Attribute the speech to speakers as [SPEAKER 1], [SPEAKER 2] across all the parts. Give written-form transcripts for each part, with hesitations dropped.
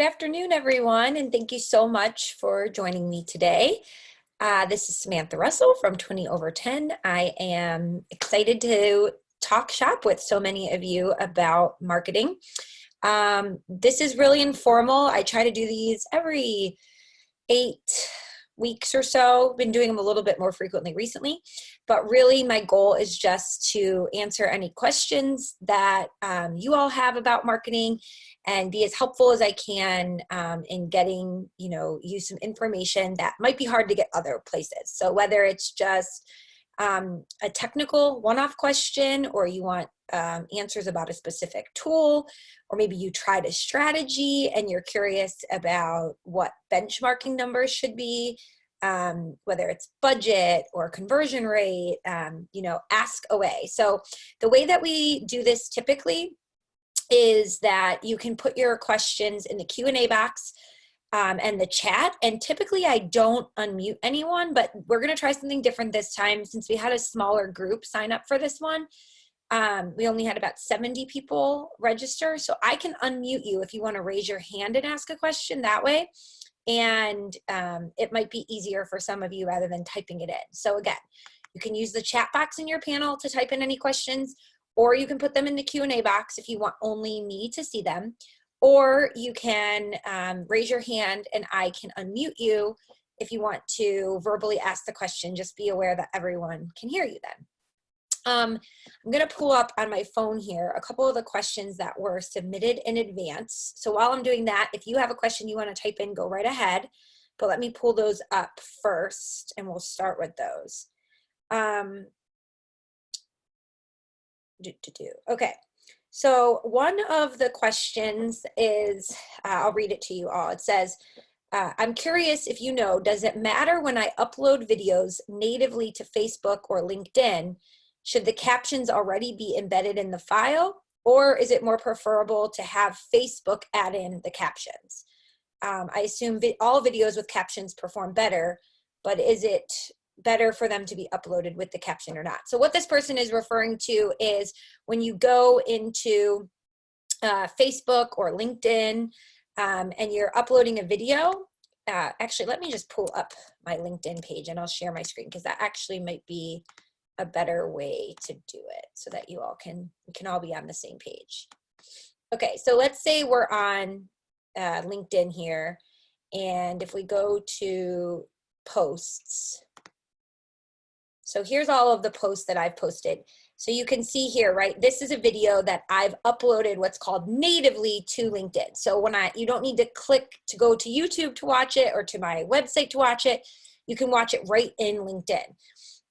[SPEAKER 1] Good afternoon, everyone, and thank you so much for joining me today. This is Samantha Russell from 20 over 10. I am excited to talk shop with so many of you about marketing. This is really informal. I try to do these every 8 weeks or so. Been doing them a little bit more frequently recently, but really my goal is just to answer any questions that you all have about marketing and be as helpful as I can in getting you some information that might be hard to get other places. So whether it's just a technical one-off question, or you want answers about a specific tool, or maybe you tried a strategy and you're curious about what benchmarking numbers should be, whether it's budget or conversion rate, ask away. So the way that we do this typically is that you can put your questions in the Q&A box and the chat. And typically I don't unmute anyone, but we're going to try something different this time since we had a smaller group sign up for this one. We only had about 70 people register, so I can unmute you if you want to raise your hand and ask a question that way. And it might be easier for some of you rather than typing it in. So again, you can use the chat box in your panel to type in any questions, or you can put them in the Q&A box if you want only me to see them, or you can raise your hand and I can unmute you if you want to verbally ask the question. Just be aware that everyone can hear you then. I'm going to pull up on my phone here a couple of the questions that were submitted in advance. So while I'm doing that, if you have a question you want to type in, go right ahead. But let me pull those up first and we'll start with those. Okay, so one of the questions is, I'll read it to you all. It says, I'm curious if you know, does it matter when I upload videos natively to Facebook or LinkedIn? Should the captions already be embedded in the file, or is it more preferable to have Facebook add in the captions? I assume all videos with captions perform better, but is it better for them to be uploaded with the caption or not? So what this person is referring to is when you go into Facebook or LinkedIn and you're uploading a video. Actually, let me just pull up my LinkedIn page and I'll share my screen because that actually might be a better way to do it so that you all can all be on the same page. Okay, so let's say we're on LinkedIn here, and if we go to posts, so here's all of the posts that I've posted. So you can see here, right? This is a video that I've uploaded what's called natively to LinkedIn. So you don't need to click to go to YouTube to watch it or to my website to watch it. You can watch it right in LinkedIn.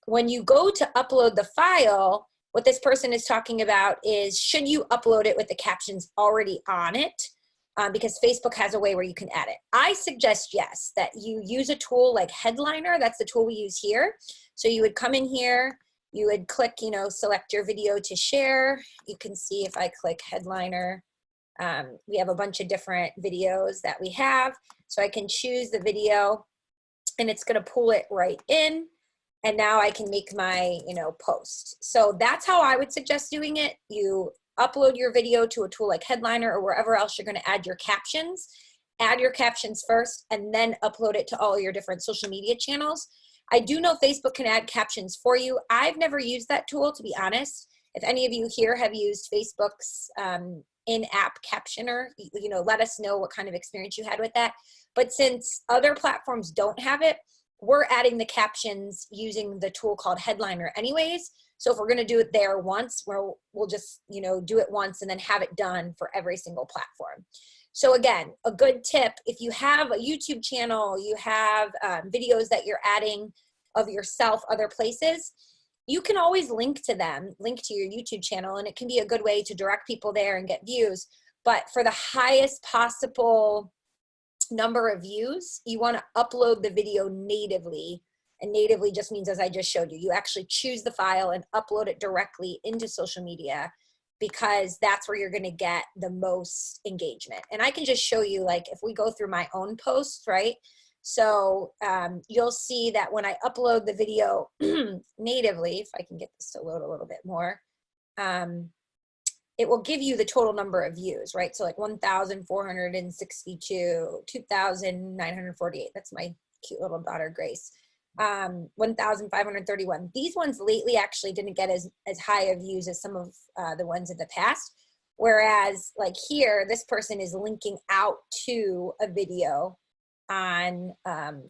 [SPEAKER 1] When you go to upload the file, what this person is talking about is, should you upload it with the captions already on it? Because Facebook has a way where you can add it. I suggest yes, that you use a tool like Headliner. That's the tool we use here. So you would come in here, you would click, select your video to share. You can see if I click Headliner, we have a bunch of different videos that we have. So I can choose the video and it's gonna pull it right in. And now I can make my, post. So that's how I would suggest doing it. You upload your video to a tool like Headliner or wherever else you're gonna add your captions. Add your captions first and then upload it to all your different social media channels. I do know Facebook can add captions for you. I've never used that tool, to be honest. If any of you here have used Facebook's in-app captioner, let us know what kind of experience you had with that. But since other platforms don't have it, we're adding the captions using the tool called Headliner anyways. So if we're gonna do it there once, we'll just do it once and then have it done for every single platform. So again, a good tip, if you have a YouTube channel, you have videos that you're adding of yourself other places, you can always link to them, link to your YouTube channel, and it can be a good way to direct people there and get views. But for the highest possible number of views, you want to upload the video natively. And natively just means, as I just showed you, you actually choose the file and upload it directly into social media, because that's where you're going to get the most engagement. And I can just show you, like, if we go through my own posts, right? So you'll see that when I upload the video natively, if I can get this to load a little bit more, it will give you the total number of views, right? So like 1,462, 2,948. That's my cute little daughter, Grace. 1,531. These ones lately actually didn't get as high of views as some of the ones in the past. Whereas like here, this person is linking out to a video on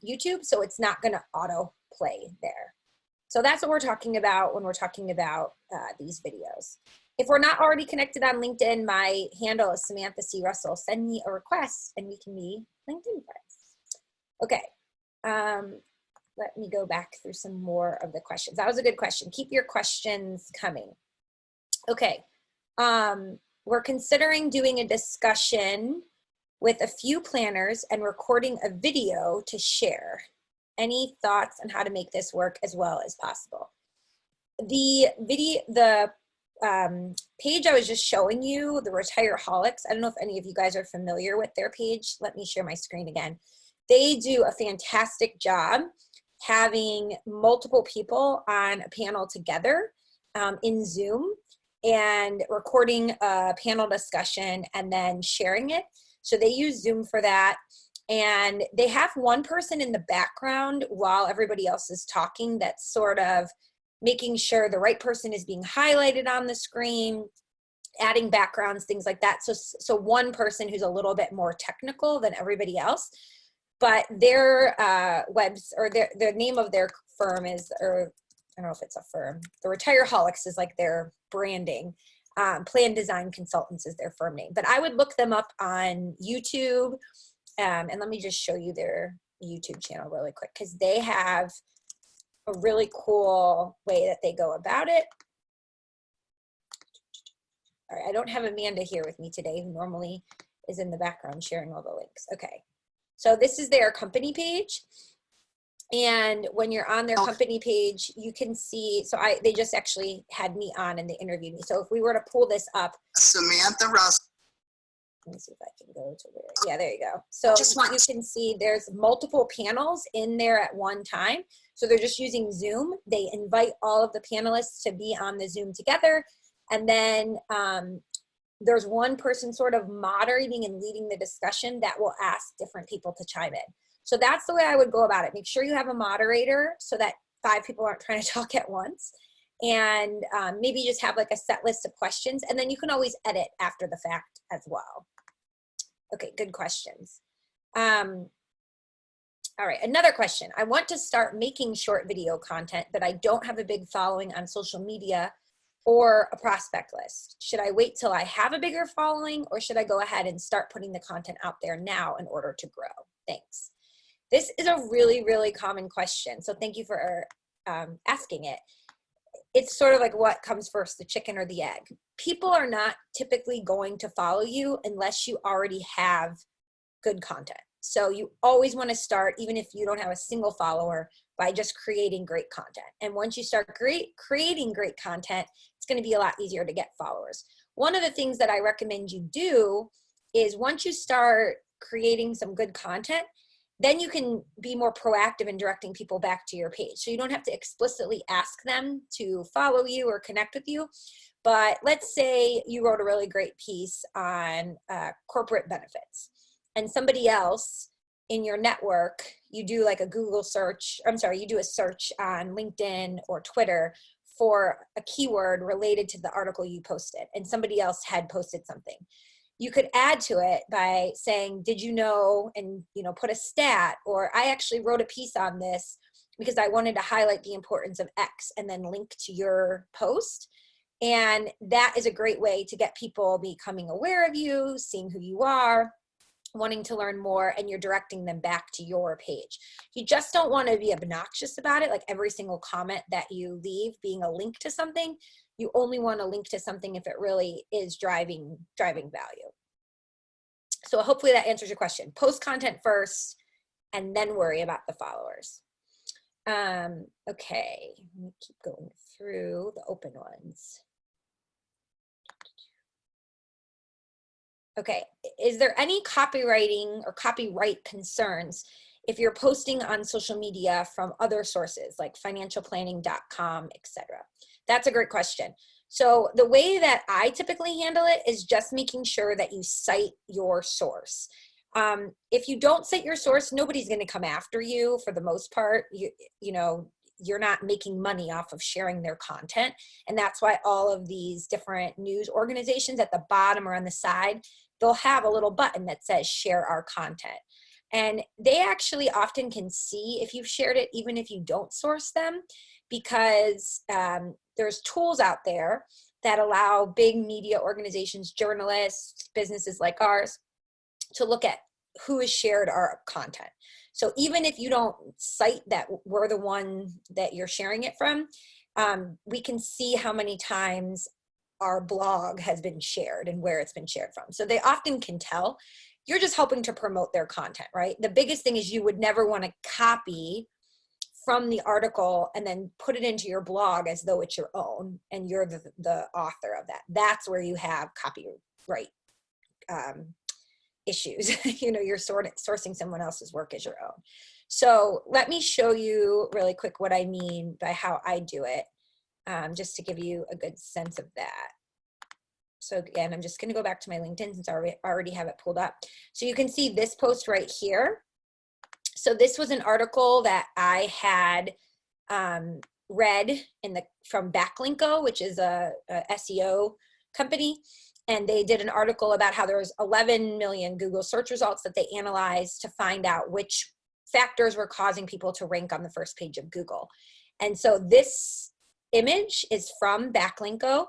[SPEAKER 1] YouTube, so it's not going to auto play there. So that's what we're talking about when we're talking about these videos. If we're not already connected on LinkedIn, my handle is Samantha C. Russell. Send me a request and we can be LinkedIn friends. Okay, let me go back through some more of the questions. That was a good question. Keep your questions coming. Okay, we're considering doing a discussion with a few planners and recording a video to share. Any thoughts on how to make this work as well as possible? The video, the page I was just showing you, the Retareholics, I don't know if any of you guys are familiar with their page. Let me share my screen again. They do a fantastic job having multiple people on a panel together in Zoom and recording a panel discussion and then sharing it. So they use Zoom for that. And they have one person in the background while everybody else is talking that's sort of making sure the right person is being highlighted on the screen, adding backgrounds, things like that. So one person who's a little bit more technical than everybody else, but their the name of their firm is, or I don't know if it's a firm, the Retareholics is like their branding. Plan Design Consultants is their firm name, but I would look them up on YouTube. And let me just show you their YouTube channel really quick because they have a really cool way that they go about it. All right, I don't have Amanda here with me today, who normally is in the background sharing all the links. Okay, so this is their company page. And when you're on their company page, you can see, so they just actually had me on and they interviewed me. So if we were to pull this up.
[SPEAKER 2] Samantha Russell.
[SPEAKER 1] Let me see if I can go to where, yeah, there you go. So you can see there's multiple panels in there at one time. So they're just using Zoom. They invite all of the panelists to be on the Zoom together. And then there's one person sort of moderating and leading the discussion that will ask different people to chime in. So that's the way I would go about it. Make sure you have a moderator so that 5 people aren't trying to talk at once. And maybe just have like a set list of questions, and then you can always edit after the fact as well. Okay, good questions. All right, another question. I want to start making short video content, but I don't have a big following on social media or a prospect list. Should I wait till I have a bigger following, or should I go ahead and start putting the content out there now in order to grow? Thanks. This is a really, really common question, so thank you for asking it. It's sort of like what comes first, the chicken or the egg. People are not typically going to follow you unless you already have good content. So you always want to start, even if you don't have a single follower, by just creating great content. And once you start creating great content, it's going to be a lot easier to get followers. One of the things that I recommend you do is once you start creating some good content, then you can be more proactive in directing people back to your page. So you don't have to explicitly ask them to follow you or connect with you. But let's say you wrote a really great piece on corporate benefits, and somebody else in your network, you do like a Google search, you do a search on LinkedIn or Twitter for a keyword related to the article you posted, and somebody else had posted something. You could add to it by saying, did you know, and put a stat, or I actually wrote a piece on this because I wanted to highlight the importance of X, and then link to your post. And that is a great way to get people becoming aware of you, seeing who you are, wanting to learn more, and you're directing them back to your page. You just don't want to be obnoxious about it, like every single comment that you leave being a link to something. You only want to link to something if it really is driving value. So hopefully that answers your question. Post content first, and then worry about the followers. Okay, let me keep going through the open ones. Okay, is there any copywriting or copyright concerns if you're posting on social media from other sources like financialplanning.com, etc.? That's a great question. So the way that I typically handle it is just making sure that you cite your source. If you don't cite your source, nobody's going to come after you for the most part. You know, you're not making money off of sharing their content. And that's why all of these different news organizations at the bottom or on the side, they'll have a little button that says share our content. And they actually often can see if you've shared it, even if you don't source them, because there's tools out there that allow big media organizations, journalists, businesses like ours to look at who has shared our content. So even if you don't cite that we're the one that you're sharing it from, we can see how many times our blog has been shared and where it's been shared from. So they often can tell. You're just helping to promote their content, right? The biggest thing is you would never want to copy from the article and then put it into your blog as though it's your own and you're the author of that. That's where you have copyright issues. You know, you're sourcing someone else's work as your own. So let me show you really quick what I mean by how I do it, just to give you a good sense of that. So again, I'm just going to go back to my LinkedIn since I already have it pulled up. So you can see this post right here. So this was an article that I had read from Backlinko, which is a SEO company. And they did an article about how there was 11 million Google search results that they analyzed to find out which factors were causing people to rank on the first page of Google. And so this image is from Backlinko,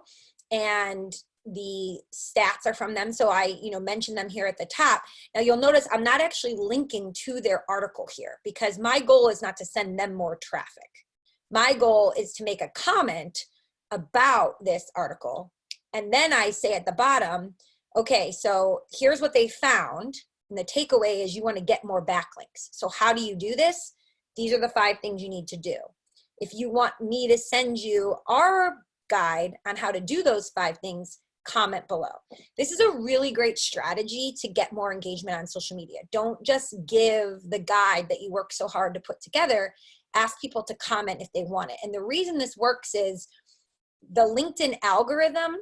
[SPEAKER 1] and the stats are from them. So I, mentioned them here at the top. Now you'll notice I'm not actually linking to their article here because my goal is not to send them more traffic. My goal is to make a comment about this article. And then I say at the bottom, okay, so here's what they found. And the takeaway is you want to get more backlinks. So how do you do this? These are the 5 things you need to do. If you want me to send you our guide on how to do those 5 things, comment below. This is a really great strategy to get more engagement on social media. Don't just give the guide that you work so hard to put together. Ask people to comment if they want it. And the reason this works is the LinkedIn algorithm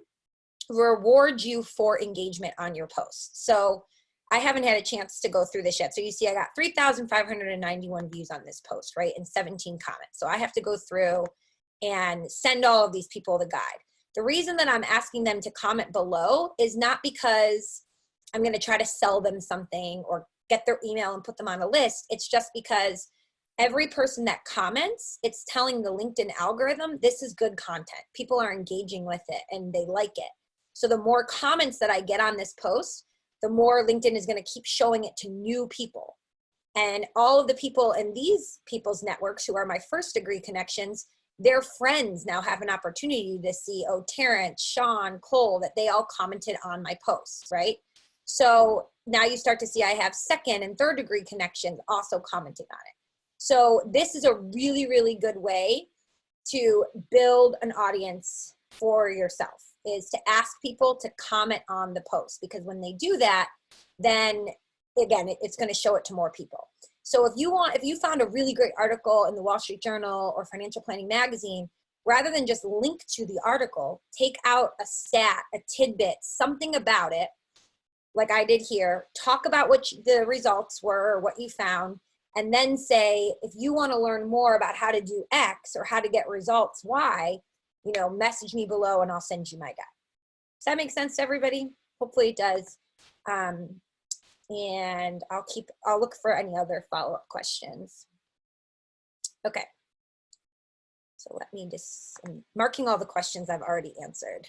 [SPEAKER 1] rewards you for engagement on your posts. So I haven't had a chance to go through this yet. So you see I got 3,591 views on this post, right? And 17 comments. So I have to go through and send all of these people the guide. The reason that I'm asking them to comment below is not because I'm going to try to sell them something or get their email and put them on a list. It's just because every person that comments, it's telling the LinkedIn algorithm, this is good content. People are engaging with it and they like it. So the more comments that I get on this post, the more LinkedIn is going to keep showing it to new people. And all of the people in these people's networks who are my first degree connections, their friends now have an opportunity to see, oh, Terrence, Sean, Cole, that they all commented on my posts, right? So now you start to see I have second and third degree connections also commenting on it. So this is a really, really good way to build an audience for yourself, is to ask people to comment on the post, because when they do that, then again, it's going to show it to more people. So if you found a really great article in the Wall Street Journal or Financial Planning Magazine, rather than just link to the article, take out a stat, a tidbit, something about it, like I did here, talk about what the results were or what you found, and then say, if you want to learn more about how to do X or how to get results Y, message me below and I'll send you my guide. Does that make sense to everybody? Hopefully it does. And I'll look for any other follow-up questions. Okay. So let me I'm marking all the questions I've already answered.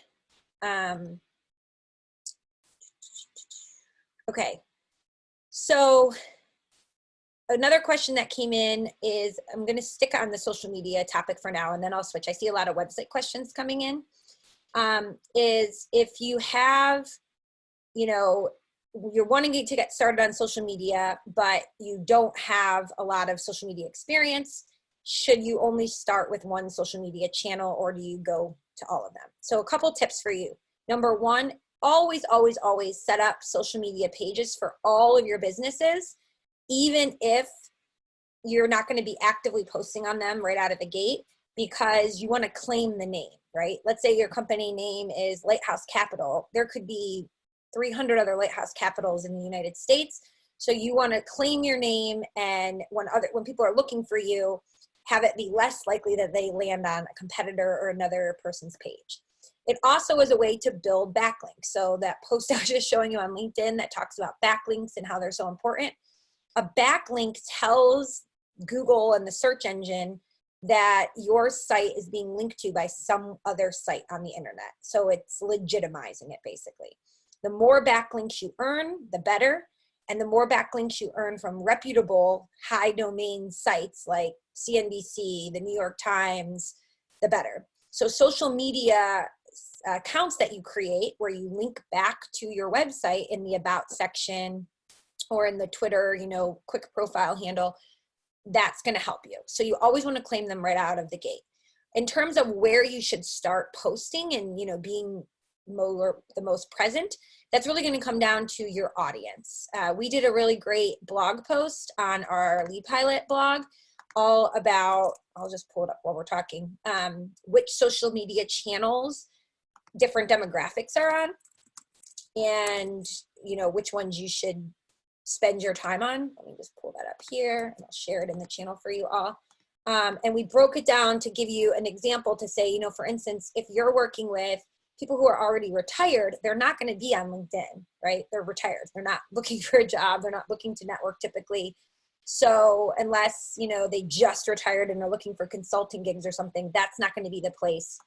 [SPEAKER 1] Okay. So another question that came in is, I'm going to stick on the social media topic for now, and then I'll switch. I see a lot of website questions coming in. Is if you have, you're wanting to get started on social media, but you don't have a lot of social media experience, should you only start with one social media channel, or do you go to all of them? So a couple tips for you. Number one, always, always, always set up social media pages for all of your businesses, even if you're not going to be actively posting on them right out of the gate. because you want to claim the name, right? Let's say your company name is Lighthouse Capital. There could be 300 other Lighthouse Capitals in the United States. So you want to claim your name, and when people are looking for you, have it be less likely that they land on a competitor or another person's page. It also is a way to build backlinks. So that post I was just showing you on LinkedIn that talks about backlinks and how they're so important. A backlink tells Google and the search engine that your site is being linked to by some other site on the internet. So it's legitimizing it basically. The more backlinks you earn, the better. And the more backlinks you earn from reputable high domain sites like CNBC, the New York Times, the better. So social media accounts that you create where you link back to your website in the about section or in the Twitter, quick profile handle, that's going to help you. So you always want to claim them right out of the gate. In terms of where you should start posting and, being the most present, that's really going to come down to your audience. We did a really great blog post on our Lead Pilot blog all about, I'll just pull it up while we're talking, which social media channels different demographics are on, and which ones you should spend your time on. Let me just pull that up here and I'll share it in the channel for you all. And we broke it down to give you an example to say, for instance, if you're working with people who are already retired, they're not going to be on LinkedIn, right? They're retired. They're not looking for a job. They're not looking to network typically. So unless, they just retired and are looking for consulting gigs or something, that's not going to be the place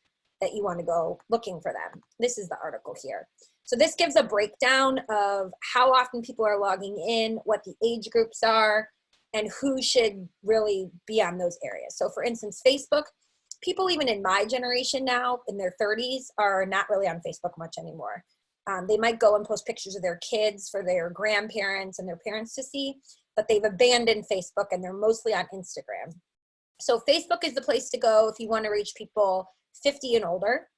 [SPEAKER 1] that you want to go looking for them. This is the article here. So this gives a breakdown of how often people are logging in, what the age groups are, and who should really be on those areas. So for instance, Facebook, people even in my generation now, in their 30s, are not really on Facebook much anymore. They might go and post pictures of their kids for their grandparents and their parents to see, but they've abandoned Facebook and they're mostly on Instagram. So Facebook is the place to go if you want to reach people 50 and older.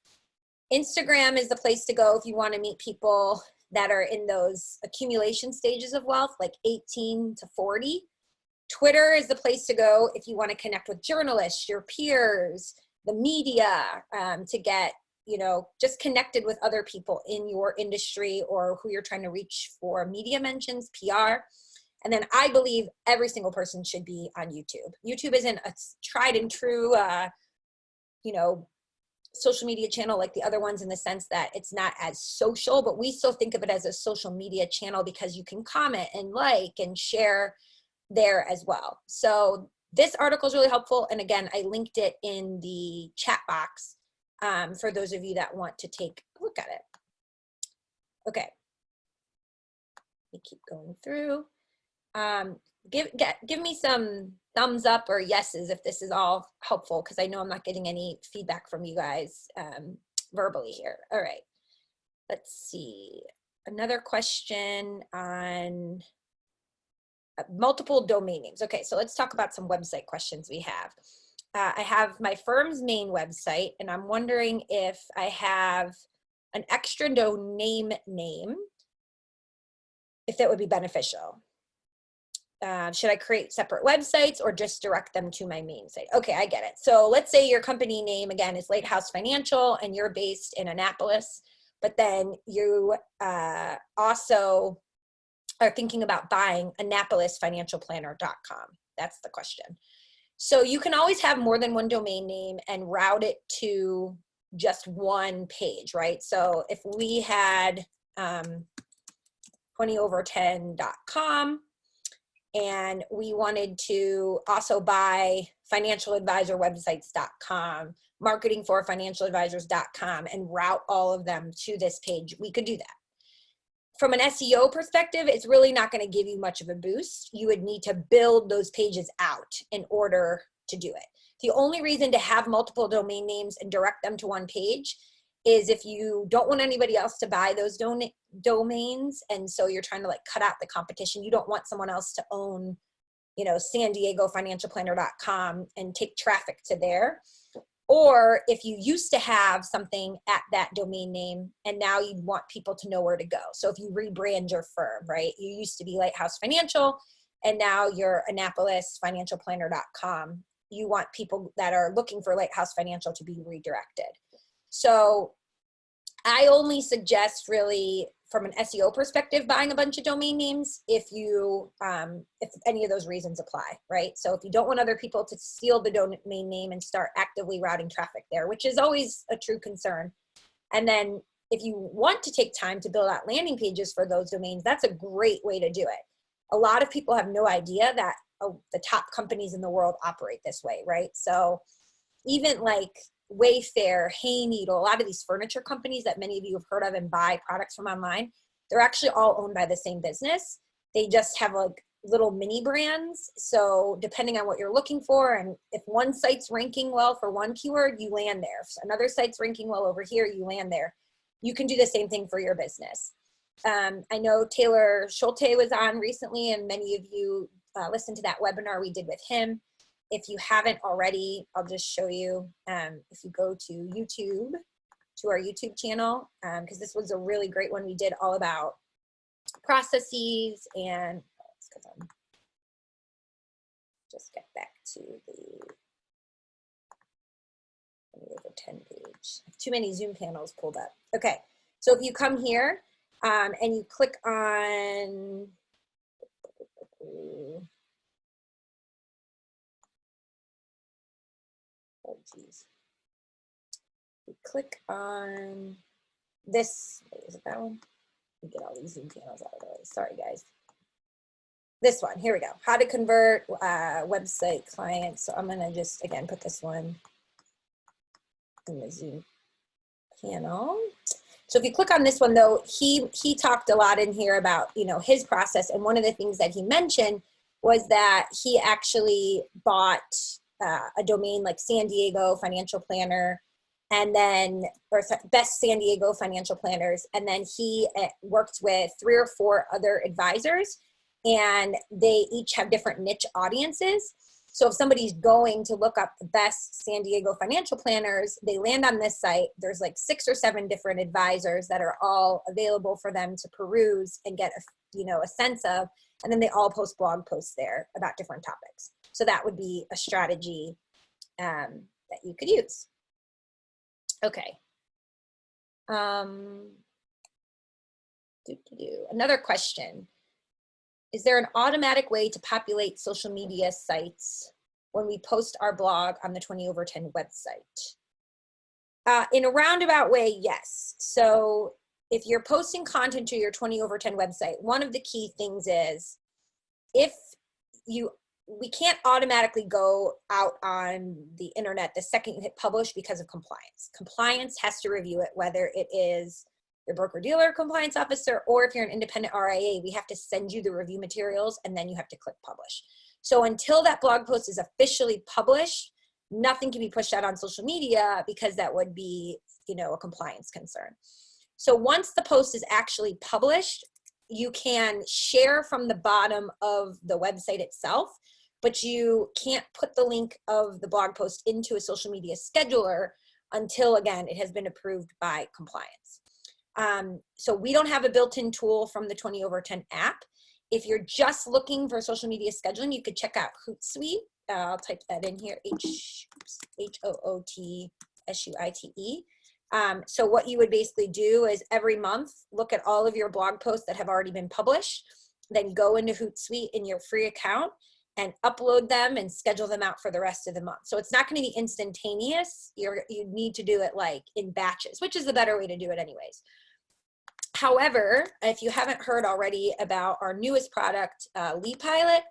[SPEAKER 1] Instagram is the place to go if you want to meet people that are in those accumulation stages of wealth, like 18 to 40. Twitter is the place to go if you want to connect with journalists, your peers, the media, to get, just connected with other people in your industry or who you're trying to reach for media mentions, PR. And then I believe every single person should be on YouTube. YouTube isn't a tried and true, social media channel like the other ones in the sense that it's not as social, but we still think of it as a social media channel because you can comment and like and share there as well. So this article is really helpful. And again, I linked it in the chat box for those of you that want to take a look at it. Okay. Let me keep going through. Give me some thumbs up or yeses if this is all helpful, because I know I'm not getting any feedback from you guys verbally here. All right, let's see. Another question on multiple domain names. Okay, so let's talk about some website questions we have. I have my firm's main website, and I'm wondering if I have an extra domain name, if that would be beneficial. Should I create separate websites or just direct them to my main site? Okay, I get it. So let's say your company name, again, is Lighthouse Financial and you're based in Annapolis, but then you also are thinking about buying AnnapolisFinancialPlanner.com. That's the question. So you can always have more than one domain name and route it to just one page, right? So if we had 20over10.com, and we wanted to also buy financialadvisorwebsites.com, marketingforfinancialadvisors.com, and route all of them to this page, we could do that. From an SEO perspective, it's really not going to give you much of a boost. You would need to build those pages out in order to do it. The only reason to have multiple domain names and direct them to one page is if you don't want anybody else to buy those domains, and so you're trying to like cut out the competition. You don't want someone else to own, San Diego financialplanner.com and take traffic to there. Or if you used to have something at that domain name and now you want people to know where to go. So if you rebrand your firm, right? You used to be Lighthouse Financial and now you're AnnapolisFinancialPlanner.com. you want people that are looking for Lighthouse Financial to be redirected. So I only suggest, really, from an SEO perspective, buying a bunch of domain names if you, if any of those reasons apply, right? So if you don't want other people to steal the domain name and start actively routing traffic there, which is always a true concern. And then if you want to take time to build out landing pages for those domains, that's a great way to do it. A lot of people have no idea that the top companies in the world operate this way, right? So even like Wayfair, Hay Needle, a lot of these furniture companies that many of you have heard of and buy products from online, they're actually all owned by the same business. They just have like little mini brands. So depending on what you're looking for, and if one site's ranking well for one keyword, you land there. If another site's ranking well over here, you land there. You can do the same thing for your business. I know Taylor Schulte was on recently, and many of you listened to that webinar we did with him. If you haven't already, I'll just show you. If you go to YouTube, to our YouTube channel, because this was a really great one we did all about processes. And just get back to the over 10 page. Too many Zoom panels pulled up. Okay, so if you come here and you click on, oh geez, you click on this, is it that one? Let me get all these Zoom panels out of the way. Sorry guys. This one, here we go. How to convert website clients. So I'm gonna just, again, put this one in the Zoom panel. So if you click on this one though, he talked a lot in here about, you know, his process. And one of the things that he mentioned was that he actually bought a domain like San Diego Financial Planner, and then, or Best San Diego Financial Planners. And then he worked with 3 or 4 other advisors, and they each have different niche audiences. So if somebody's going to look up the best San Diego financial planners, they land on this site. There's like 6 or 7 different advisors that are all available for them to peruse and get a sense of, and then they all post blog posts there about different topics. So that would be a strategy that you could use. Okay. Another question. Is there an automatic way to populate social media sites when we post our blog on the 20 over 10 website? In a roundabout way, yes. So if you're posting content to your 20 over 10 website, one of the key things is we can't automatically go out on the internet the second you hit publish because of compliance. Compliance has to review it, whether it is your broker-dealer compliance officer, or if you're an independent RIA, we have to send you the review materials and then you have to click publish. So until that blog post is officially published, nothing can be pushed out on social media because that would be, a compliance concern. So once the post is actually published, you can share from the bottom of the website itself, but you can't put the link of the blog post into a social media scheduler until, again, it has been approved by compliance. So we don't have a built-in tool from the 20 over 10 app. If you're just looking for social media scheduling, you could check out Hootsuite. I'll type that in here, Hootsuite. So what you would basically do is every month, look at all of your blog posts that have already been published, then go into Hootsuite in your free account and upload them and schedule them out for the rest of the month. So it's not going to be instantaneous. You need to do it like in batches, which is the better way to do it anyways. However, if you haven't heard already about our newest product, Lead Pilot,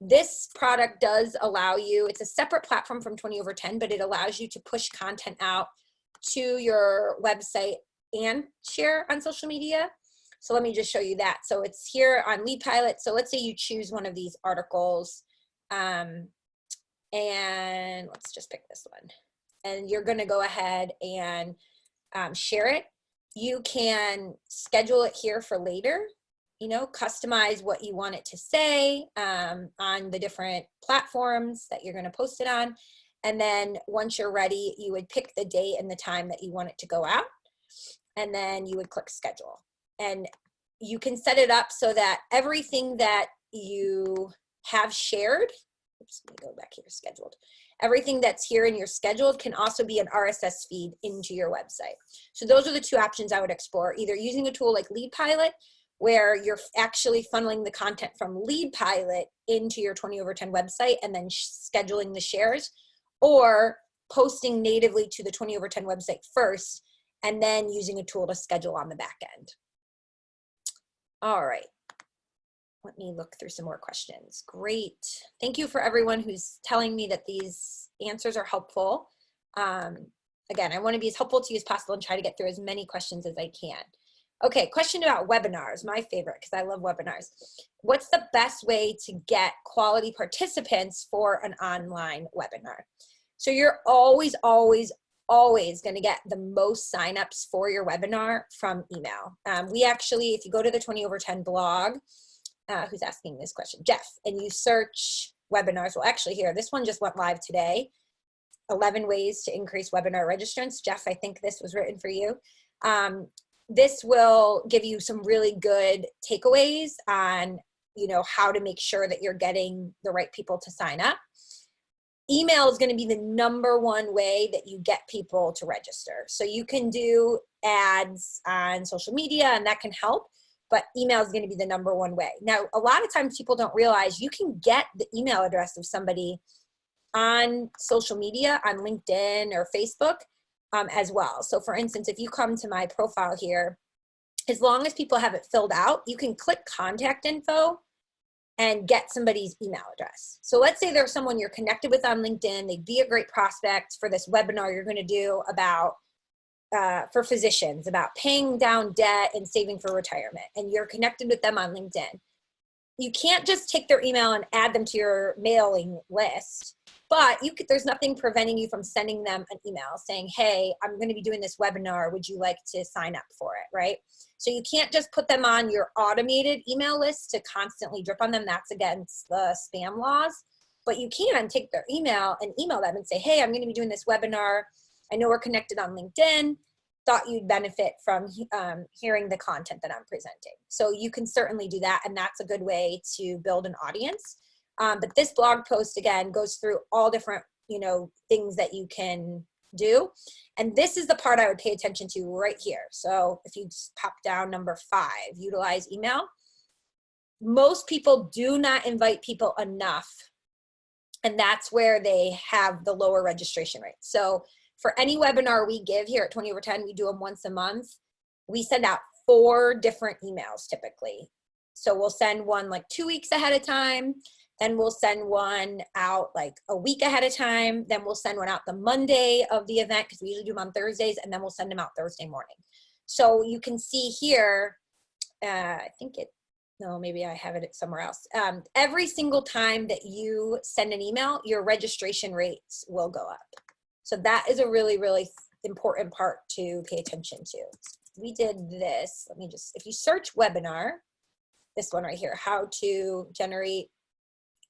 [SPEAKER 1] this product does allow you, it's a separate platform from 20 over 10, but it allows you to push content out to your website and share on social media. So let me just show you that. So it's here on Lead Pilot. So let's say you choose one of these articles, and let's just pick this one. And you're going to go ahead and share it. You can schedule it here for later, customize what you want it to say on the different platforms that you're going to post it on. And then once you're ready, you would pick the date and the time that you want it to go out. And then you would click schedule. And you can set it up so that everything that you have shared, oops, let me go back here, scheduled. Everything that's here in your scheduled can also be an RSS feed into your website. So those are the two options I would explore, either using a tool like Lead Pilot, where you're actually funneling the content from Lead Pilot into your 20/10 website and then scheduling the shares, or posting natively to the 20/10 website first and then using a tool to schedule on the back end. All right. Let me look through some more questions. Great. Thank you for everyone who's telling me that these answers are helpful. Again, I want to be as helpful to you as possible and try to get through as many questions as I can. Okay, question about webinars, my favorite, because I love webinars. What's the best way to get quality participants for an online webinar? So you're always going to get the most signups for your webinar from email. We actually, if you go to the 20/10 blog, who's asking this question? Jeff, and you search webinars. Well, actually here, this one just went live today. 11 ways to increase webinar registrants. Jeff, I think this was written for you. This will give you some really good takeaways on, how to make sure that you're getting the right people to sign up. Email is going to be the #1 way that you get people to register. So you can do ads on social media and that can help, but email is going to be the #1 way. Now, a lot of times people don't realize you can get the email address of somebody on social media, on LinkedIn or Facebook as well. So for instance, if you come to my profile here, as long as people have it filled out, you can click contact info and get somebody's email address. So let's say there's someone you're connected with on LinkedIn, they'd be a great prospect for this webinar you're going to do about for physicians, about paying down debt and saving for retirement, and you're connected with them on LinkedIn. You can't just take their email and add them to your mailing list, but there's nothing preventing you from sending them an email saying, hey, I'm going to be doing this webinar. Would you like to sign up for it, right? So you can't just put them on your automated email list to constantly drip on them. That's against the spam laws. But you can take their email and email them and say, hey, I'm going to be doing this webinar. I know we're connected on LinkedIn. Thought you'd benefit from hearing the content that I'm presenting. So you can certainly do that, and that's a good way to build an audience. But this blog post, again, goes through all different, things that you can do. And this is the part I would pay attention to right here. So if you just pop down #5, utilize email. Most people do not invite people enough, and that's where they have the lower registration rate. So for any webinar we give here at 20/10, we do them once a month. We send out 4 different emails typically. So we'll send one like 2 weeks ahead of time. Then we'll send one out like a week ahead of time. Then we'll send one out the Monday of the event, because we usually do them on Thursdays, and then we'll send them out Thursday morning. So you can see here, maybe I have it somewhere else. Every single time that you send an email, your registration rates will go up. So that is a really, really important part to pay attention to. We did this. If you search webinar, this one right here, how to generate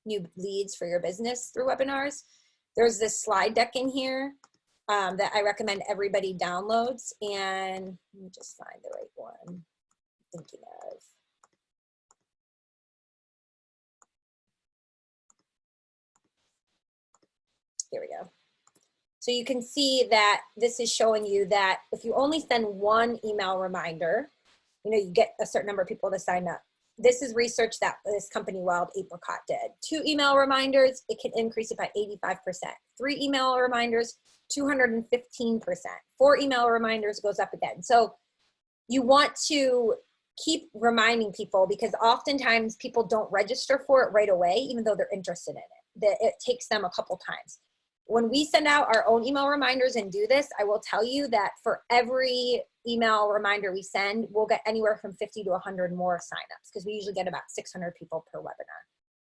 [SPEAKER 1] new leads for your business through webinars. There's this slide deck in here that I recommend everybody downloads. And let me just find the right one I'm thinking of. Here we go. So you can see that this is showing you that if you only send 1 email reminder, you get a certain number of people to sign up. This is research that this company, Wild Apricot, did. 2 email reminders, it can increase it by 85%. 3 email reminders, 215%. 4 email reminders goes up again. So you want to keep reminding people, because oftentimes people don't register for it right away, even though they're interested in it. That it takes them a couple times. When we send out our own email reminders and do this, I will tell you that for every email reminder we send, we'll get anywhere from 50 to 100 more signups, because we usually get about 600 people per webinar.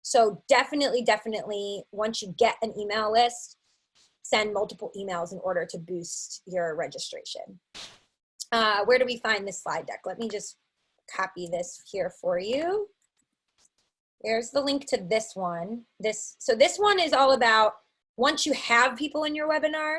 [SPEAKER 1] So definitely, once you get an email list, send multiple emails in order to boost your registration. Where do we find this slide deck? Let me just copy this here for you. There's the link to this one. So this one is all about, once you have people in your webinar,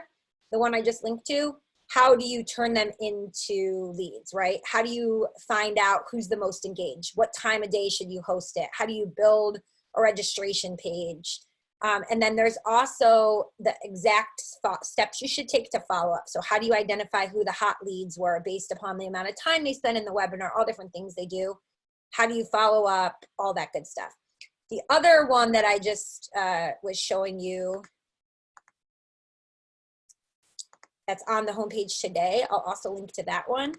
[SPEAKER 1] the one I just linked to, how do you turn them into leads, right? How do you find out who's the most engaged? What time of day should you host it? How do you build a registration page? And then there's also the exact steps you should take to follow up. So how do you identify who the hot leads were based upon the amount of time they spend in the webinar, all different things they do. How do you follow up, all that good stuff. The other one that I just was showing you that's on the homepage today, I'll also link to that one.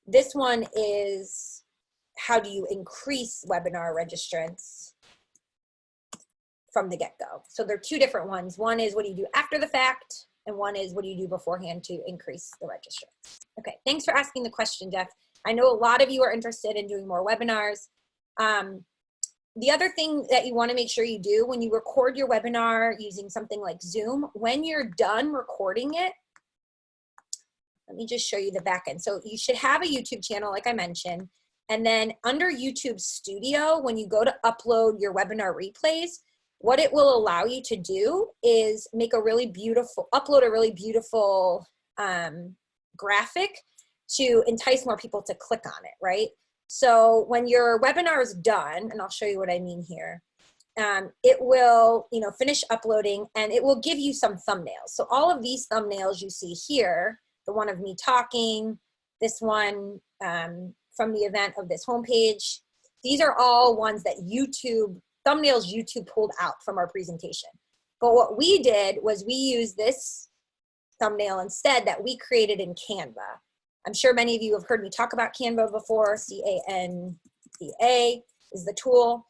[SPEAKER 1] This one is how do you increase webinar registrants from the get-go. So there are two different ones. One is what do you do after the fact, and one is what do you do beforehand to increase the registrants. Okay, thanks for asking the question, Jeff. I know a lot of you are interested in doing more webinars. The other thing that you want to make sure you do when you record your webinar using something like Zoom, when you're done recording it, let me just show you the back end. So you should have a YouTube channel, like I mentioned, and then under YouTube Studio, when you go to upload your webinar replays, what it will allow you to do is make a really beautiful, upload a really beautiful graphic to entice more people to click on it, right? So when your webinar is done, and I'll show you what I mean here, it will, finish uploading and it will give you some thumbnails. So all of these thumbnails you see here, the one of me talking, this one from the event of this homepage, these are all ones that thumbnails YouTube pulled out from our presentation. But what we did was we used this thumbnail instead that we created in Canva. I'm sure many of you have heard me talk about Canva before. C-A-N-V-A is the tool.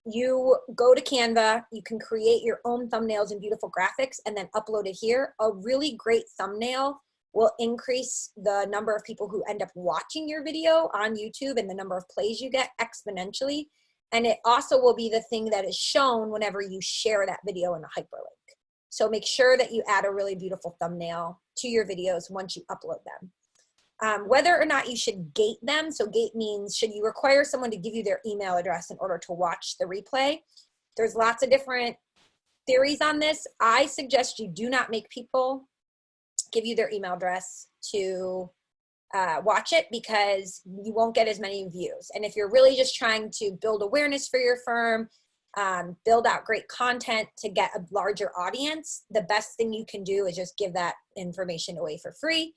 [SPEAKER 1] You go to Canva, you can create your own thumbnails and beautiful graphics and then upload it here. A really great thumbnail will increase the number of people who end up watching your video on YouTube and the number of plays you get exponentially. And it also will be the thing that is shown whenever you share that video in a hyperlink. So make sure that you add a really beautiful thumbnail to your videos once you upload them. Whether or not you should gate them, so gate means should you require someone to give you their email address in order to watch the replay? There's lots of different theories on this. I suggest you do not make people give you their email address to watch it because you won't get as many views. And if you're really just trying to build awareness for your firm, build out great content to get a larger audience, the best thing you can do is just give that information away for free.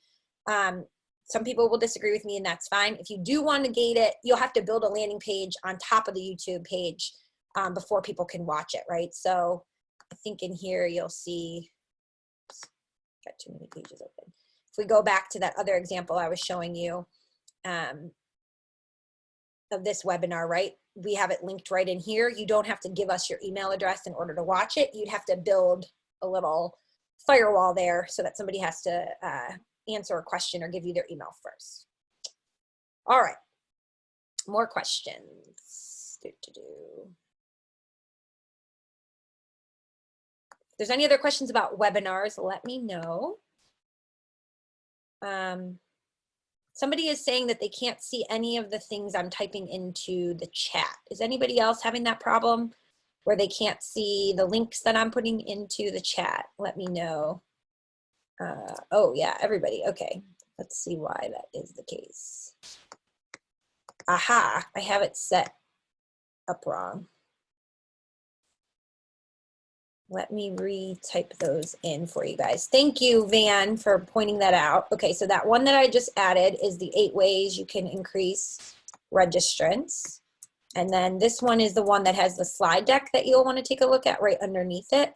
[SPEAKER 1] Some people will disagree with me and that's fine. If you do want to gate it, you'll have to build a landing page on top of the YouTube page before people can watch it, right? So I think in here you'll see, oops, got too many pages open. If we go back to that other example I was showing you of this webinar, right? We have it linked right in here. You don't have to give us your email address in order to watch it. You'd have to build a little firewall there so that somebody has to answer a question or give you their email first. All right, more questions. If there's any other questions about webinars, let me know. Somebody is saying that they can't see any of the things I'm typing into the chat. Is anybody else having that problem where they can't see the links that I'm putting into the chat? Let me know. Oh yeah, everybody. Okay, let's see why that is the case. Aha, I have it set up wrong. Let me retype those in for you guys. Thank you, Van, for pointing that out. Okay, so that one that I just added is the 8 ways you can increase registrants. And then this one is the one that has the slide deck that you'll want to take a look at right underneath it.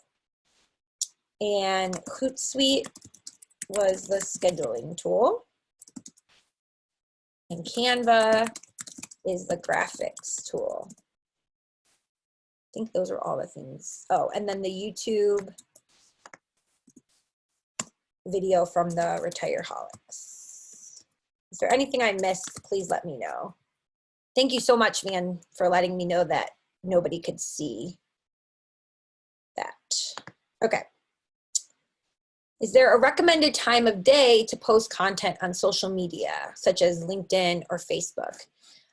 [SPEAKER 1] And Hootsuite was the scheduling tool. And Canva is the graphics tool. I think those are all the things. Oh, and then the YouTube video from the Retireholics. Is there anything I missed? Please let me know. Thank you so much, Van, for letting me know that nobody could see that. Okay. Is there a recommended time of day to post content on social media, such as LinkedIn or Facebook?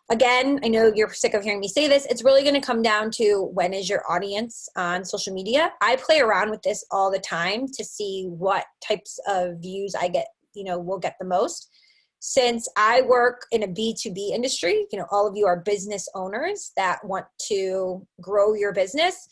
[SPEAKER 1] Again, I know you're sick of hearing me say this. It's really going to come down to when is your audience on social media. I play around with this all the time to see what types of views I get, will get the most. Since I work in a B2B industry, all of you are business owners that want to grow your business.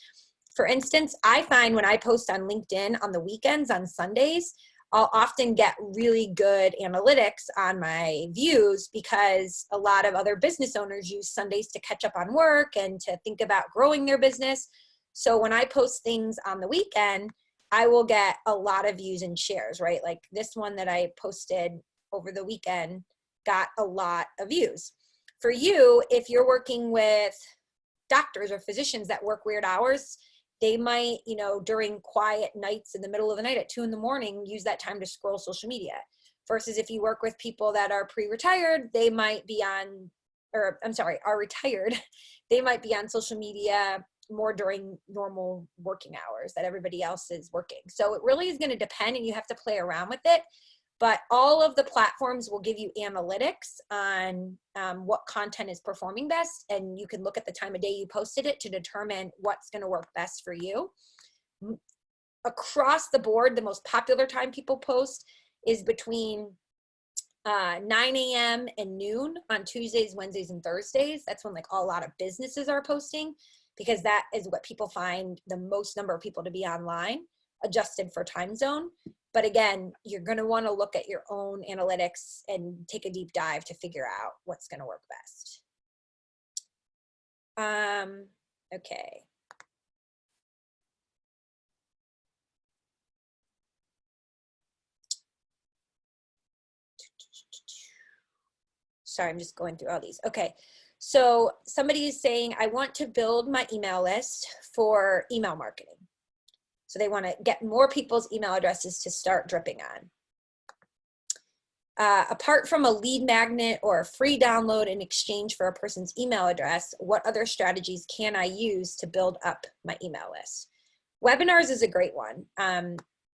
[SPEAKER 1] For instance, I find when I post on LinkedIn on the weekends, on Sundays, I'll often get really good analytics on my views because a lot of other business owners use Sundays to catch up on work and to think about growing their business. So when I post things on the weekend, I will get a lot of views and shares, right? Like this one that I posted over the weekend got a lot of views. For you, if you're working with doctors or physicians that work weird hours, they might, you know, during quiet nights in the middle of the night at 2 a.m, use that time to scroll social media. Versus if you work with people that are pre-retired, they might be on, or I'm sorry, are retired, they might be on social media more during normal working hours that everybody else is working. So it really is going to depend, and you have to play around with it. But all of the platforms will give you analytics on what content is performing best, and you can look at the time of day you posted it to determine what's going to work best for you. Across the board, the most popular time people post is between 9 a.m. and noon on Tuesdays, Wednesdays, and Thursdays. That's when like a lot of businesses are posting, because that is what people find the most number of people to be online, adjusted for time zone. But again, you're going to want to look at your own analytics and take a deep dive to figure out what's going to work best. Okay. Sorry, I'm just going through all these. Okay. So somebody is saying, I want to build my email list for email marketing. So they want to get more people's email addresses to start dripping on. Apart from a lead magnet or a free download in exchange for a person's email address, what other strategies can I use to build up my email list? Webinars is a great one.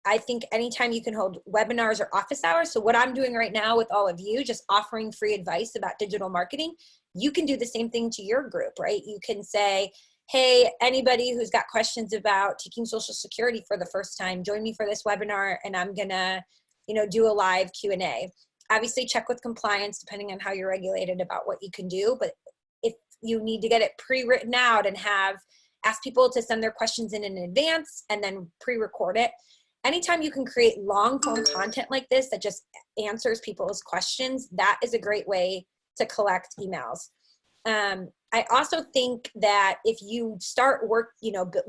[SPEAKER 1] I think anytime you can hold webinars or office hours, so what I'm doing right now with all of you, just offering free advice about digital marketing, you can do the same thing to your group, right? You can say, hey, anybody who's got questions about taking Social Security for the first time, join me for this webinar, and I'm gonna, you know, do a live Q&A. Obviously check with compliance depending on how you're regulated about what you can do, but if you need to get it pre-written out and ask people to send their questions in advance and then pre-record it. Anytime you can create long form content like this that just answers people's questions, that is a great way to collect emails. I also think that if you start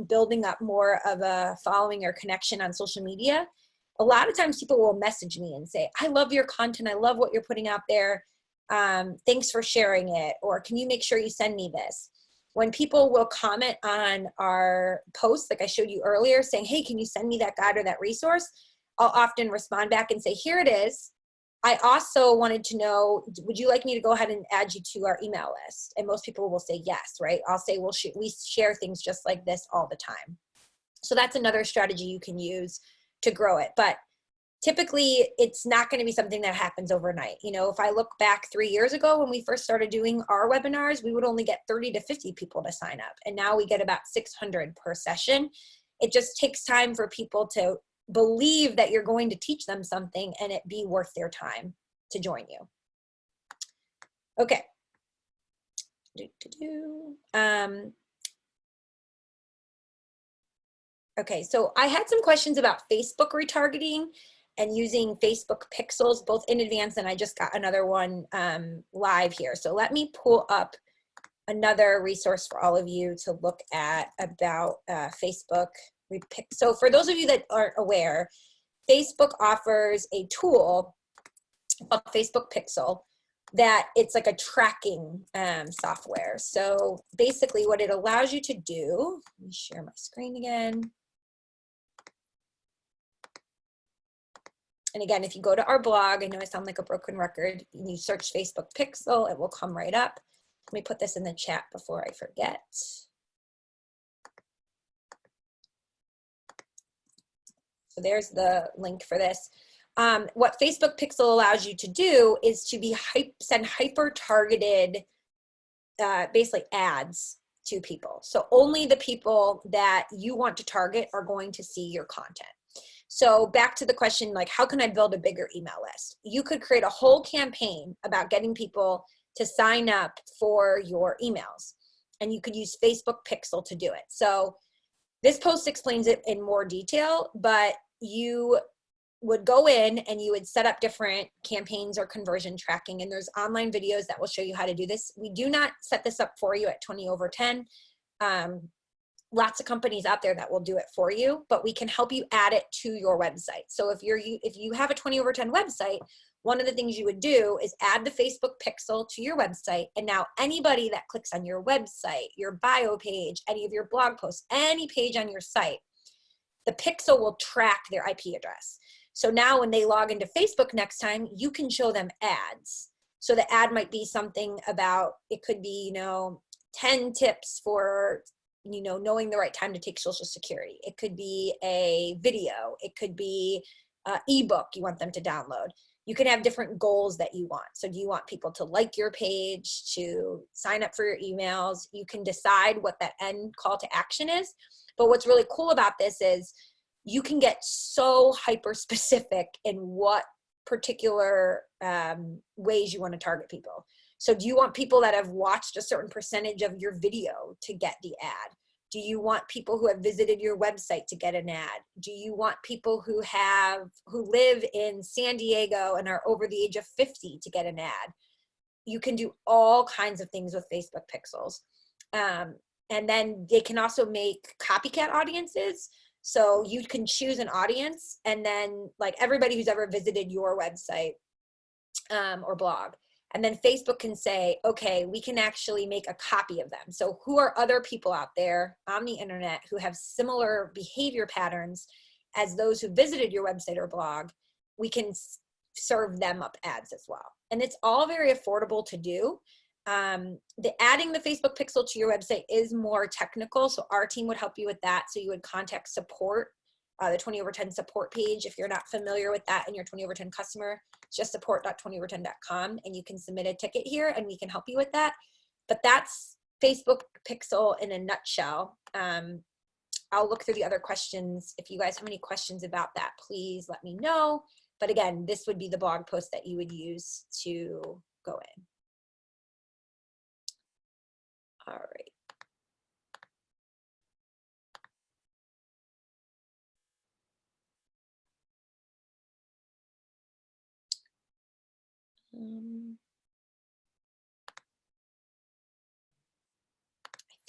[SPEAKER 1] building up more of a following or connection on social media, a lot of times people will message me and say, I love your content. I love what you're putting out there. Thanks for sharing it. Or can you make sure you send me this? When people will comment on our posts, like I showed you earlier, saying, hey, can you send me that guide or that resource? I'll often respond back and say, here it is. I also wanted to know, would you like me to go ahead and add you to our email list? And most people will say yes, right? I'll say, well, we share things just like this all the time. So that's another strategy you can use to grow it. But typically, it's not going to be something that happens overnight. You know, if I look back 3 years ago when we first started doing our webinars, we would only get 30 to 50 people to sign up. And now we get about 600 per session. It just takes time for people to believe that you're going to teach them something and it be worth their time to join you. Okay. Okay, so I had some questions about Facebook retargeting and using Facebook pixels, both in advance, and I just got another one live here. So let me pull up another resource for all of you to look at about Facebook. So for those of you that aren't aware, Facebook offers a tool called Facebook Pixel that it's like a tracking software. So basically what it allows you to do, let me share my screen again. And again, if you go to our blog, I know I sound like a broken record, and you search Facebook Pixel, it will come right up. Let me put this in the chat before I forget. So there's the link for this. What Facebook Pixel allows you to do is to send hyper-targeted, basically ads to people. So only the people that you want to target are going to see your content. So back to the question, like, how can I build a bigger email list? You could create a whole campaign about getting people to sign up for your emails. And you could use Facebook Pixel to do it. So This post explains it in more detail, but you would go in and you would set up different campaigns or conversion tracking, and there's online videos that will show you how to do this. We do not set this up for you at 20/10. Lots of companies out there that will do it for you, but we can help you add it to your website. So if you have a 20/10 website, one of the things you would do is add the Facebook pixel to your website. And now anybody that clicks on your website, your bio page, any of your blog posts, any page on your site, the pixel will track their IP address. So now when they log into Facebook next time, you can show them ads. So the ad might be something about, it could be, 10 tips for, knowing the right time to take Social Security. It could be a video. It could be an ebook you want them to download. You can have different goals that you want. So do you want people to like your page, to sign up for your emails? You can decide what that end call to action is. But what's really cool about this is you can get so hyper specific in what particular ways you want to target people. So do you want people that have watched a certain percentage of your video to get the ad? Do you want people who have visited your website to get an ad? Do you want people who live in San Diego and are over the age of 50 to get an ad? You can do all kinds of things with Facebook pixels. And then they can also make copycat audiences. So you can choose an audience, and then like everybody who's ever visited your website or blog. And then Facebook can say, okay, we can actually make a copy of them. So who are other people out there on the internet who have similar behavior patterns as those who visited your website or blog? We can serve them up ads as well. And it's all very affordable to do. Adding the Facebook pixel to your website is more technical. So our team would help you with that. So you would contact support, the 20/10 support page. If you're not familiar with that and you're 20/10 customer, just support.20/10.com, and you can submit a ticket here and we can help you with that. But that's Facebook pixel in a nutshell. I'll look through the other questions. If you guys have any questions about that, please let me know. But again, this would be the blog post that you would use to go in. All right.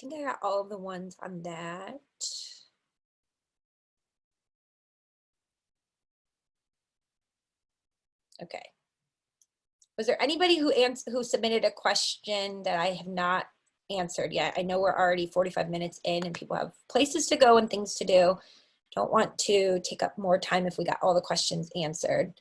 [SPEAKER 1] I think I got all of the ones on that. Okay. Was there anybody who submitted a question that I have not answered yet? I know we're already 45 minutes in and people have places to go and things to do. Don't want to take up more time if we got all the questions answered.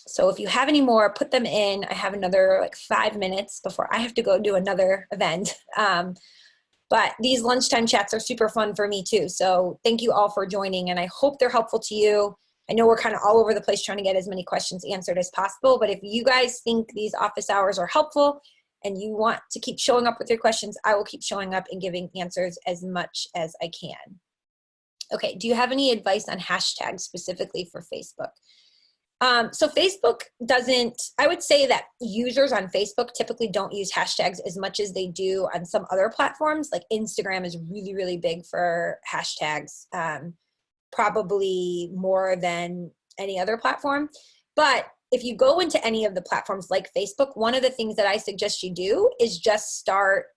[SPEAKER 1] So if you have any more, put them in. I have another like 5 minutes before I have to go do another event. But these lunchtime chats are super fun for me too. So thank you all for joining, and I hope they're helpful to you. I know we're kind of all over the place trying to get as many questions answered as possible, but if you guys think these office hours are helpful and you want to keep showing up with your questions, I will keep showing up and giving answers as much as I can. Okay, do you have any advice on hashtags specifically for Facebook? So Facebook doesn't, I would say that users on Facebook typically don't use hashtags as much as they do on some other platforms. Like Instagram is really, really big for hashtags, probably more than any other platform. But if you go into any of the platforms like Facebook, one of the things that I suggest you do is just start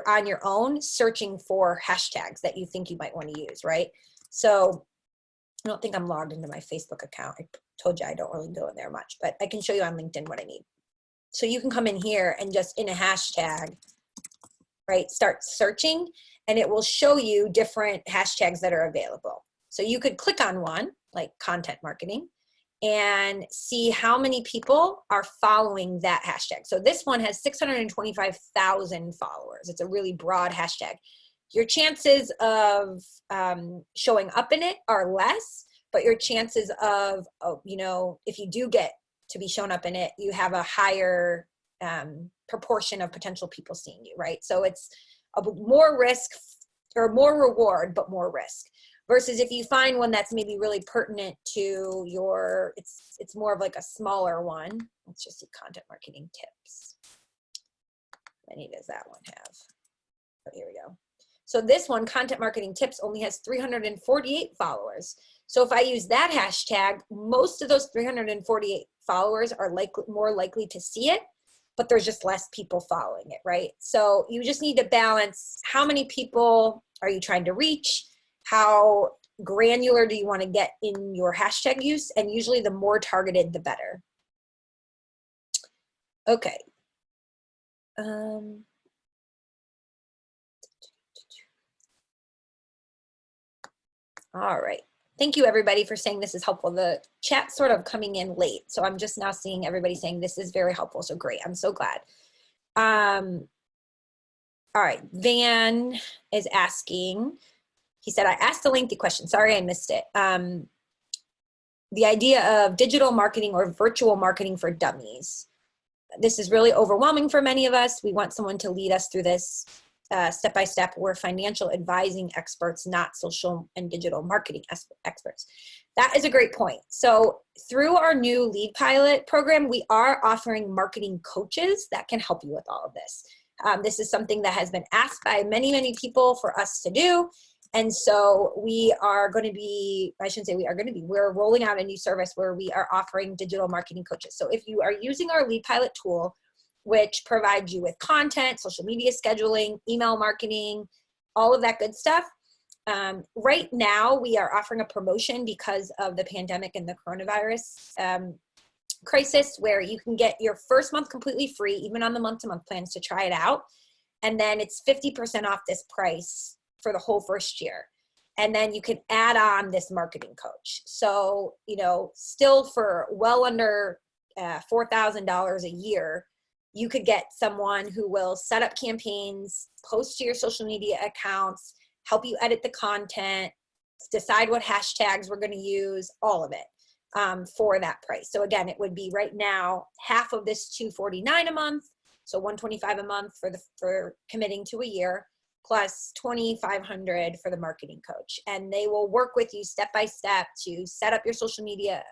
[SPEAKER 1] on your own searching for hashtags that you think you might want to use, right? So I don't think I'm logged into my Facebook account. I told you I don't really go in there much, but I can show you on LinkedIn what I need. So you can come in here and just in a hashtag, right, start searching, and it will show you different hashtags that are available. So you could click on one, like content marketing, and see how many people are following that hashtag. So this one has 625,000 followers. It's a really broad hashtag. Your chances of showing up in it are less, but your chances of, if you do get to be shown up in it, you have a higher proportion of potential people seeing you, right? So it's more risk or more reward, but more risk. Versus if you find one that's maybe really pertinent to your, it's more of like a smaller one. Let's just see content marketing tips. How many does that one have? Oh, here we go. So this one, Content Marketing Tips, only has 348 followers. So if I use that hashtag, most of those 348 followers are more likely to see it, but there's just less people following it, right? So you just need to balance how many people are you trying to reach, how granular do you want to get in your hashtag use, and usually the more targeted, the better. Okay. All right. Thank you, everybody, for saying this is helpful. The chat's sort of coming in late, so I'm just now seeing everybody saying this is very helpful, so great. I'm so glad. All right, Van is asking, he said, I asked a lengthy question. Sorry, I missed it. The idea of digital marketing or virtual marketing for dummies. This is really overwhelming for many of us. We want someone to lead us through this step by step. We're financial advising experts, not social and digital marketing experts. That is a great point. So through our new Lead Pilot program, we are offering marketing coaches that can help you with all of this. This is something that has been asked by many, many people for us to do. And so we are going to be, I shouldn't say we are going to be, we're rolling out a new service where we are offering digital marketing coaches. So if you are using our Lead Pilot tool, which provides you with content, social media scheduling, email marketing, all of that good stuff. Right now, we are offering a promotion because of the pandemic and the coronavirus crisis, where you can get your first month completely free, even on the month-to-month plans, to try it out. And then it's 50% off this price for the whole first year. And then you can add on this marketing coach. So, you know, still for well under $4,000 a year, you could get someone who will set up campaigns, post to your social media accounts, help you edit the content, decide what hashtags we're going to use, all of it for that price. So again, it would be right now half of this $249 a month, so $125 a month for committing to a year, plus $2,500 for the marketing coach. And they will work with you step by step to set up your social media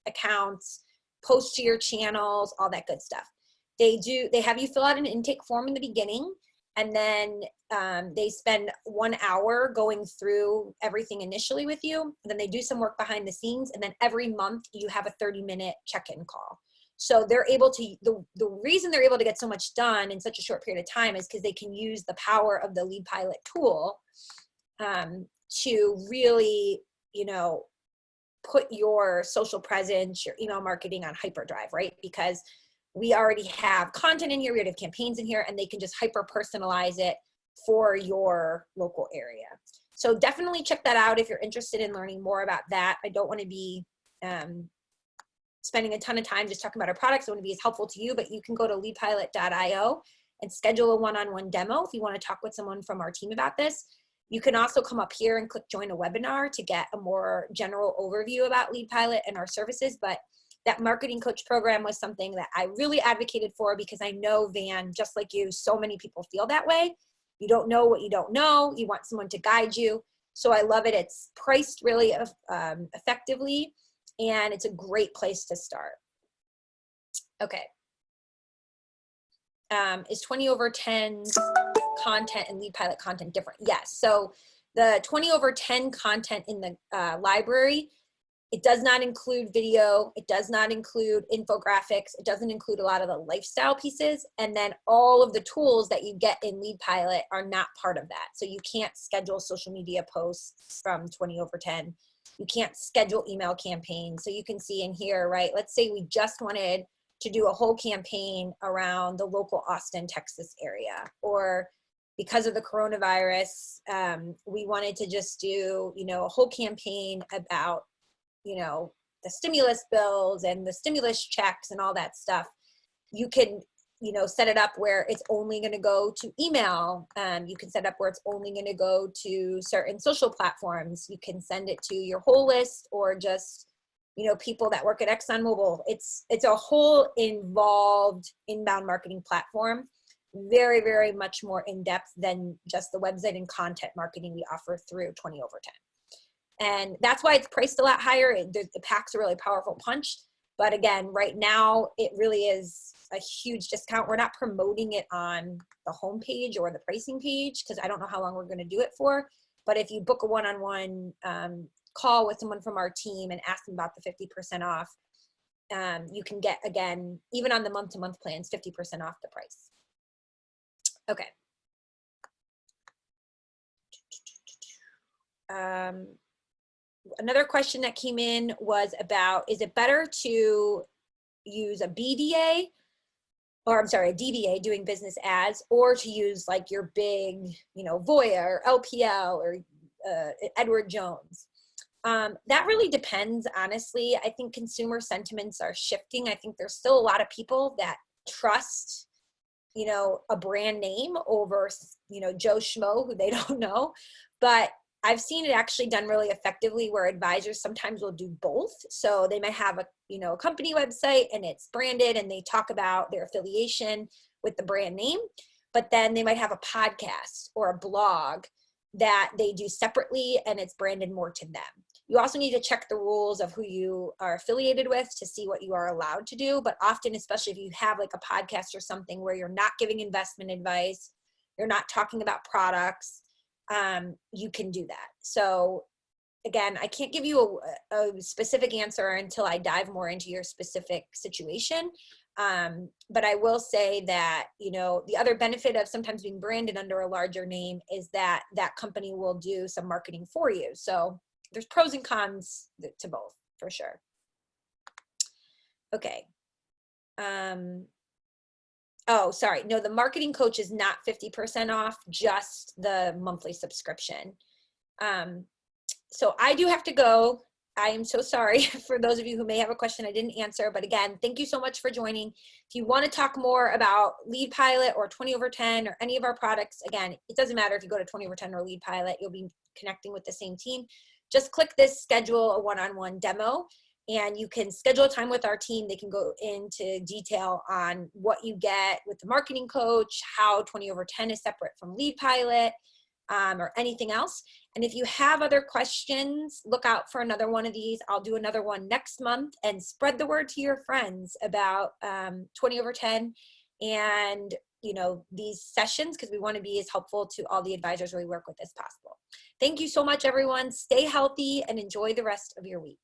[SPEAKER 1] accounts, post to your channels, all that good stuff. They have you fill out an intake form in the beginning, and then they spend 1 hour going through everything initially with you. And then they do some work behind the scenes, and then every month you have a 30-minute check-in call. So they're able to, the reason they're able to get so much done in such a short period of time is because they can use the power of the Lead Pilot tool to really, you know, put your social presence, your email marketing on hyperdrive, right? Because we already have content in here, we already have campaigns in here, and they can just hyper personalize it for your local area. So definitely check that out if you're interested in learning more about that. I don't want to be spending a ton of time just talking about our products. I want to be as helpful to you, but you can go to leadpilot.io and schedule a one-on-one demo if you want to talk with someone from our team about this. You can also come up here and click join a webinar to get a more general overview about Lead Pilot and our services. But that marketing coach program was something that I really advocated for, because I know, Van, just like you, so many people feel that way. You don't know what you don't know. You want someone to guide you. So I love it. It's priced really effectively, and it's a great place to start. Okay. Is 20/10 content and Lead Pilot content different? Yes. So the 20/10 content in the library, it does not include video. It does not include infographics. It doesn't include a lot of the lifestyle pieces. And then all of the tools that you get in Lead Pilot are not part of that. So you can't schedule social media posts from 20/10. You can't schedule email campaigns. So you can see in here, right? Let's say we just wanted to do a whole campaign around the local Austin, Texas area, or because of the coronavirus, we wanted to just do, you know, a whole campaign about, you know, the stimulus bills and the stimulus checks and all that stuff. You can, you know, set it up where it's only going to go to email. You can set up where it's only going to go to certain social platforms. You can send it to your whole list, or just, you know, people that work at ExxonMobil. It's a whole involved inbound marketing platform, very, very much more in depth than just the website and content marketing we offer through 20/10. And that's why it's priced a lot higher. The pack's a really powerful punch, But again, right now, it really is a huge discount. We're not promoting it on the homepage or the pricing page because I don't know how long we're going to do it for. But if you book a one-on-one call with someone from our team and ask them about the 50% off, you can get, again, even on the month-to-month plans, 50% off the price. Okay. Another question that came in was about, is it better to use a BDA, or I'm sorry, a DBA, doing business ads, or to use like your big, Voya or LPL or Edward Jones? That really depends, honestly. I think consumer sentiments are shifting. I think there's still a lot of people that trust, a brand name over, Joe Schmo who they don't know. But I've seen it actually done really effectively where advisors sometimes will do both. So they might have a company website and it's branded and they talk about their affiliation with the brand name, but then they might have a podcast or a blog that they do separately and it's branded more to them. You also need to check the rules of who you are affiliated with to see what you are allowed to do. But often, especially if you have like a podcast or something where you're not giving investment advice, you're not talking about products, you can do that. So again, I can't give you a specific answer until I dive more into your specific situation. But I will say that, the other benefit of sometimes being branded under a larger name is that that company will do some marketing for you. So there's pros and cons to both, for sure. Okay. Oh, sorry. No, the marketing coach is not 50% off, just the monthly subscription. So I do have to go. I am so sorry for those of you who may have a question I didn't answer. But again, thank you so much for joining. If you want to talk more about Lead Pilot or 20 over 10 or any of our products, again, it doesn't matter if you go to 20 over 10 or Lead Pilot, you'll be connecting with the same team. Just click this schedule a one-on-one demo and you can schedule a time with our team. They can go into detail on what you get with the marketing coach, how 20 over 10 is separate from Lead Pilot, or anything else. And if you have other questions, look out for another one of these. I'll do another one next month, and spread the word to your friends about 20 over 10 and these sessions, because we want to be as helpful to all the advisors we work with as possible. Thank you so much, everyone. Stay healthy and enjoy the rest of your week.